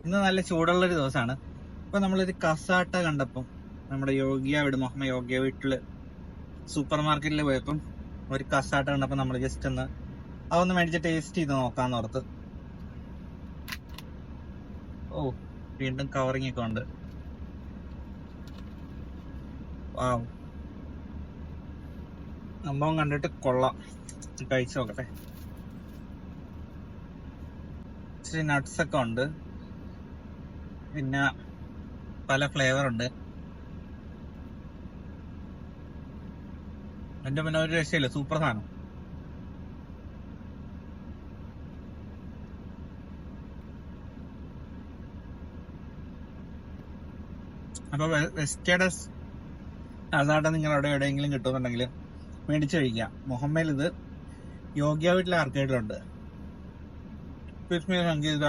ഇന്ന് നല്ല ചൂടുള്ളൊരു ദിവസമാണ്. അപ്പൊ നമ്മളൊരു കസാട്ട കണ്ടപ്പം നമ്മുടെ മുഹമ്മദ് യോഗിയ വീട്ടില് സൂപ്പർ മാർക്കറ്റിൽ പോയപ്പം ഒരു കസാട്ട കണ്ടപ്പോ നമ്മൾ ജസ്റ്റ് ഒന്ന് അതൊന്ന് മേടിച്ച് ടേസ്റ്റ് ചെയ്ത് നോക്കാന്ന് ഓർത്ത്. ഓ, വീണ്ടും കവറിങ് ഒക്കെ ഉണ്ട്. സംഭവം കണ്ടിട്ട് കൊള്ളാം, കഴിച്ചു നോക്കട്ടെ. ഇച്ചിരി നട്ട്സ് ഒക്കെ ഉണ്ട്, പിന്നെ പല ഫ്ലേവർ ഉണ്ട്. എന്റെ പിന്നെ ഒരു രക്ഷയില്ല, സൂപ്പർ സാധനം. അപ്പൊ വെസ്റ്റേഡസ് അതായിട്ട് നിങ്ങൾ അവിടെ എവിടെയെങ്കിലും കിട്ടുന്നുണ്ടെങ്കിൽ മേടിച്ചു കഴിക്കാം. മുഹമ്മയിൽ ഇത് യോഗിയ വീട്ടിലെ ആർക്കേഡിലുണ്ട്. സംഗീത